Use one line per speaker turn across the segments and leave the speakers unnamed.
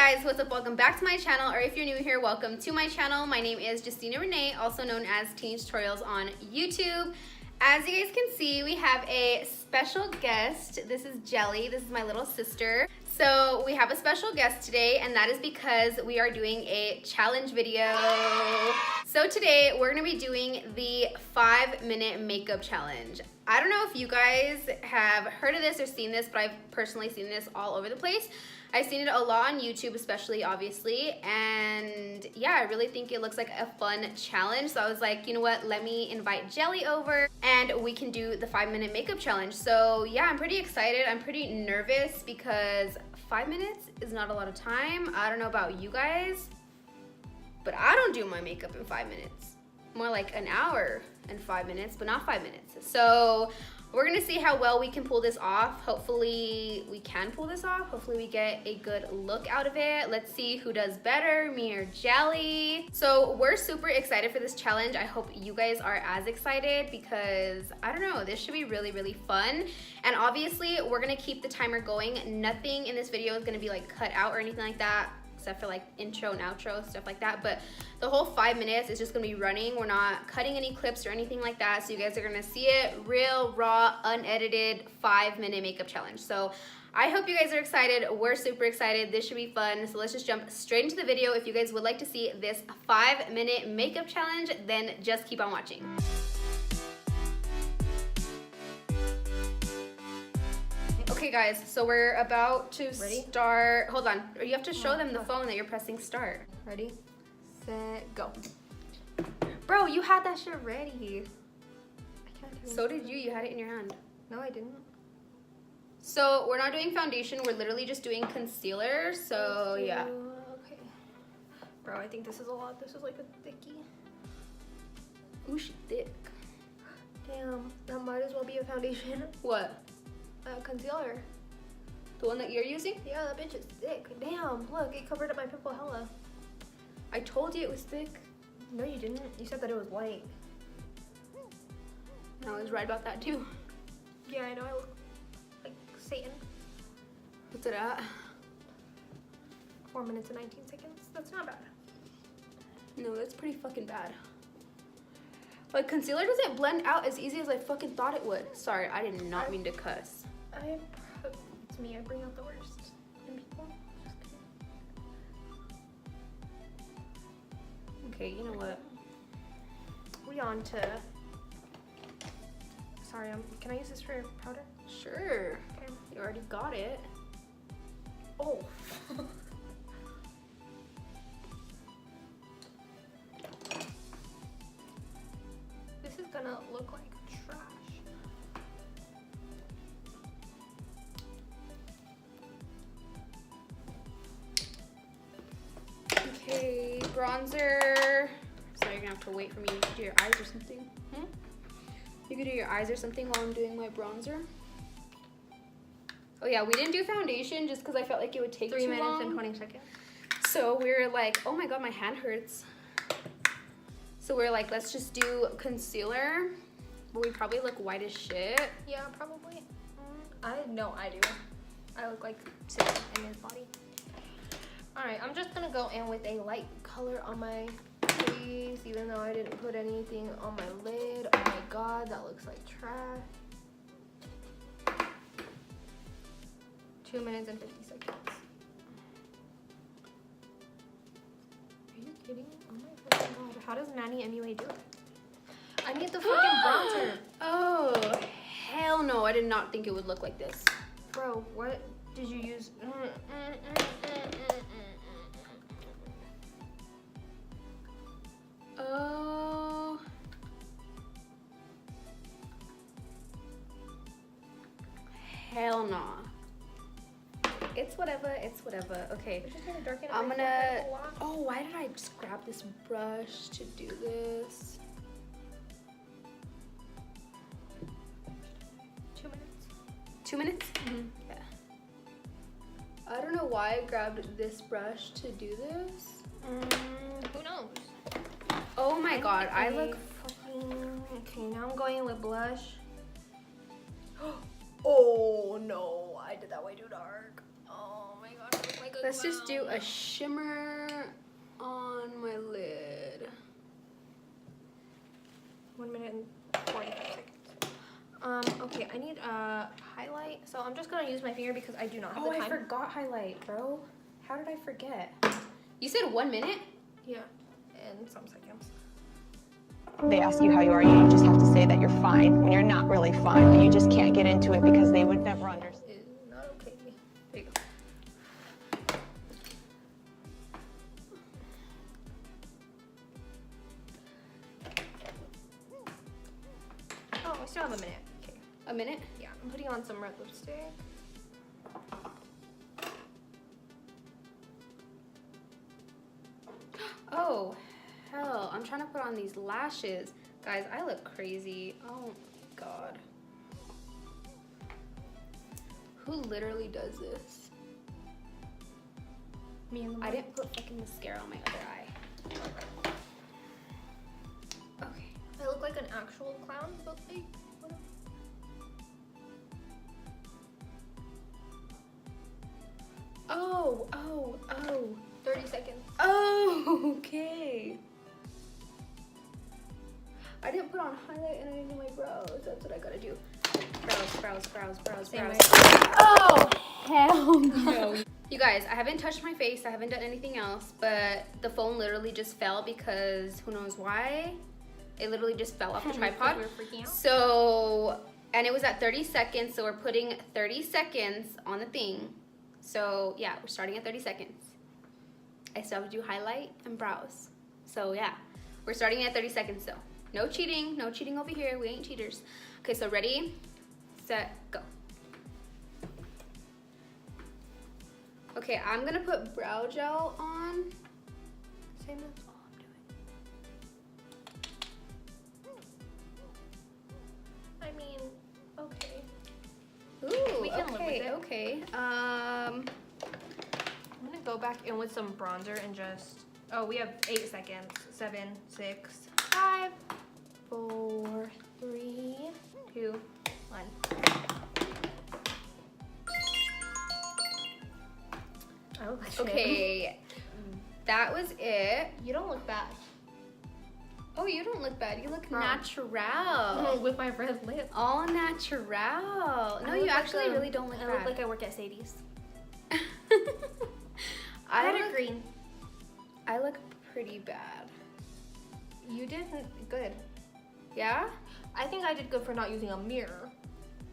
guys, what's up? Welcome back to my channel, or if you're new here, welcome to my channel. My name is Justina Renee, also known as Tini Tutorials on YouTube. As you guys can see, we have a special guest. This is Jelly. This is my little sister. So we have a special guest today, and that is because we are doing a challenge video. So today we're gonna be doing the 5-minute makeup challenge. I don't know if you guys have heard of this or seen this, but I've personally seen this all over the place. I've seen it a lot on YouTube, especially, obviously, and yeah, I really think it looks like a fun challenge. So I was like, you know what, let me invite Jelly over and we can do the 5-minute makeup challenge. So yeah, I'm pretty excited. I'm pretty nervous because 5 minutes is not a lot of time. I don't know about you guys, but I don't do my makeup in 5 minutes. More like an hour and 5 minutes, but not 5 minutes. So we're gonna see how well we can pull this off. Hopefully we can pull this off. Hopefully we get a good look out of it. Let's see who does better, me or Jelly. So we're super excited for this challenge. I hope you guys are as excited because I don't know, this should be really, really fun. And obviously we're gonna keep the timer going. Nothing in this video is gonna be like cut out or anything like that, except for like intro and outro, stuff like that. But the whole 5 minutes is just gonna be running. We're not cutting any clips or anything like that. So you guys are gonna see it real, raw, unedited 5-minute makeup challenge. So I hope you guys are excited. We're super excited. This should be fun. So let's just jump straight into the video. If you guys would like to see this 5-minute makeup challenge, then just keep on watching. Okay guys, so we're about to start. Hold on, you have to show them the phone that you're pressing start. Ready, set, go. Bro, you had that shit ready.
I can't do it.
So did you had it in your hand.
No, I didn't.
So we're not doing foundation, we're literally just doing concealer, so yeah.
Okay. Bro, I think this is a lot. This is like a thickie.
Ooh, she thick.
Damn, that might as well be a foundation.
What?
Concealer.
The one that you're using?
Yeah, that bitch is thick. Damn, look, it covered up my pimple hella.
I told you it was thick.
No, you didn't. You said that it was light.
I was right about that too.
Yeah, I know. I look like Satan.
What's it at?
4 minutes and 19 seconds. That's not bad.
No, that's pretty fucking bad. Like, concealer doesn't blend out as easy as I fucking thought it would. Sorry, I did not mean to cuss.
It's me. I bring out the worst in people. Just kidding.
Okay, you know what?
We on to. Sorry, can I use this for powder?
Sure.
Okay.
You already got it.
Oh. This is gonna look like trash.
Okay, bronzer. So you're gonna have to wait for me to do your eyes or something. You could do your eyes or something while I'm doing my bronzer. Oh yeah, we didn't do foundation just because I felt like it would take
3
too
minutes
long.
and 20 seconds.
So we were like, oh my god, my hand hurts. So we are like, let's just do concealer. But we probably look white as shit.
Yeah, probably. I know I do. I look like Satan in his body. Alright, I'm just gonna go in with a light color on my face, even though I didn't put anything on my lid. Oh my god, that looks like trash. 2 minutes and 50 seconds. Are you kidding? Oh my fucking god. How does Nanny MUA do it? I need the fucking bronzer.
Oh, hell no. I did not think it would look like this.
Bro, what did you use?
Oh. Hell no. It's whatever, it's whatever. Okay.
It's just gonna darken up
I'm
my
gonna.
forehead a lot.
Oh, why did I just grab this brush to do this?
2 minutes.
2 minutes?
Mm-hmm.
Yeah. I don't know why I grabbed this brush to do this.
Who knows?
Oh my god, I look.
fucking. Okay, now I'm going with blush. Oh no, I did that way too dark. Oh my god, I look like
Let's just do a shimmer on my lid.
1 minute and 45 seconds. Okay, I need a highlight. So I'm just gonna use my finger because I do not have the time.
I forgot highlight, bro. How did I forget? You said 1 minute?
Yeah, and some seconds.
They ask you how you are, you just have to say that you're fine when you're not really fine, but you just can't get into it because they would never understand.
It's not okay. There you go. Oh, we still have a minute. Okay.
A minute?
Yeah, I'm putting on some red lipstick.
Oh, hell. I'm trying to put on these lashes. Guys, I look crazy. Oh, God. Who literally does this?
Me and the
I didn't put fucking mascara on my other eye. Okay.
I look like an actual clown, but like, whatever.
Oh.
30 seconds.
Oh, okay. I didn't put on highlight and I didn't do my brows. That's what I gotta do. Brows.
Same way.
Oh, hell no. You guys, I haven't touched my face. I haven't done anything else, but the phone literally just fell because who knows why. It literally just fell off the tripod.
We were freaking out.
So, and it was at 30 seconds, so we're putting 30 seconds on the thing. So yeah, we're starting at 30 seconds. I still have to do highlight and brows. So yeah, we're starting at 30 seconds though. No cheating over here. We ain't cheaters. Okay, so ready, set, go. Okay, I'm gonna put brow gel on. Same, that's all I'm doing.
I mean, okay.
Ooh,
We can live with it.
okay.
I'm gonna go back in with some bronzer and just, oh, we have 8 seconds. 7, 6, 5, 4, 3, 2, 1. I look like shit.
Okay, that was it.
You don't look bad.
Oh, you don't look bad. You look
Wrong.
natural.
With my red lip.
All natural. No,
I
you
look
actually
like,
really don't look
I
bad.
look like I work at Sadie's.
I
had
look
a green.
I look pretty bad.
You did good.
Yeah?
I think I did good for not using a mirror.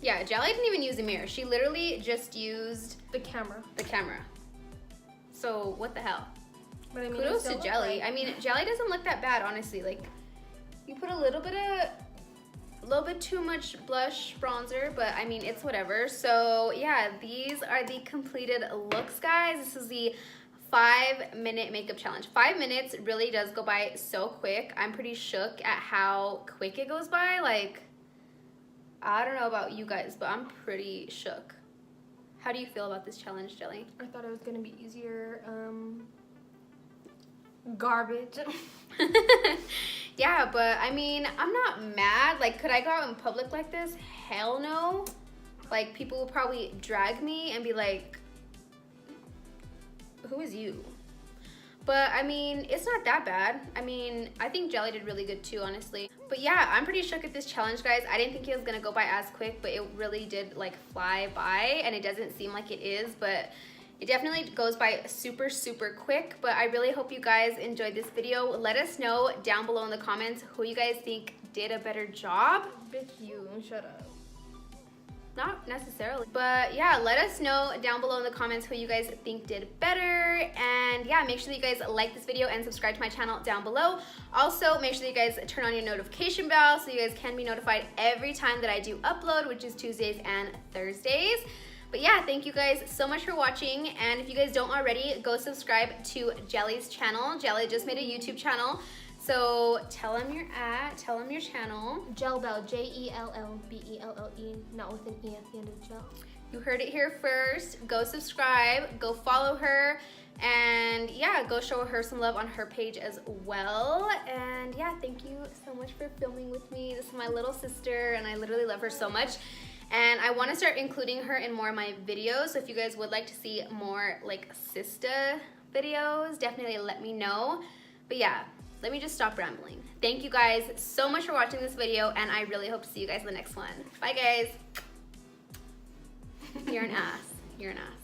Yeah, Jelly didn't even use a mirror. She literally just used
The camera.
the camera. So what the hell?
But I mean,
Kudos to Jelly. I mean, Jelly doesn't look that bad, honestly. Like, you put a little bit too much blush bronzer, but I mean, it's whatever. So yeah, these are the completed looks, guys. This is the 5-minute makeup challenge. 5 minutes really does go by so quick. I'm pretty shook at how quick it goes by. Like, I don't know about you guys, but I'm pretty shook. How do you feel about this challenge, Jelly?
I thought it was gonna be easier. Garbage.
Yeah, but I mean, I'm not mad. Like, could I go out in public like this? Hell no. Like, people will probably drag me and be like, who is you? But I mean, it's not that bad. I mean, I think Jelly did really good too, honestly. But yeah, I'm pretty shook at this challenge, guys. I didn't think it was gonna go by as quick, but it really did like fly by, and it doesn't seem like it is, but it definitely goes by super, super quick. But I really hope you guys enjoyed this video. Let us know down below in the comments who you guys think did a better job.
Bitch, you. Shut up.
Not necessarily, but yeah, let us know down below in the comments who you guys think did better. And yeah, make sure that you guys like this video and subscribe to my channel down below. Also, make sure that you guys turn on your notification bell so you guys can be notified every time that I do upload, which is Tuesdays and Thursdays. But yeah, thank you guys so much for watching. And if you guys don't already, go subscribe to Jelly's channel. Jelly just made a YouTube channel. So tell them your channel.
Jellbelle, Jellbelle, not with an E at the end of gel.
You heard it here first. Go subscribe, go follow her, and yeah, go show her some love on her page as well. And yeah, thank you so much for filming with me. This is my little sister, and I literally love her so much. And I want to start including her in more of my videos. So if you guys would like to see more like sister videos, definitely let me know. But yeah, let me just stop rambling. Thank you guys so much for watching this video, and I really hope to see you guys in the next one. Bye guys. You're an ass. You're an ass.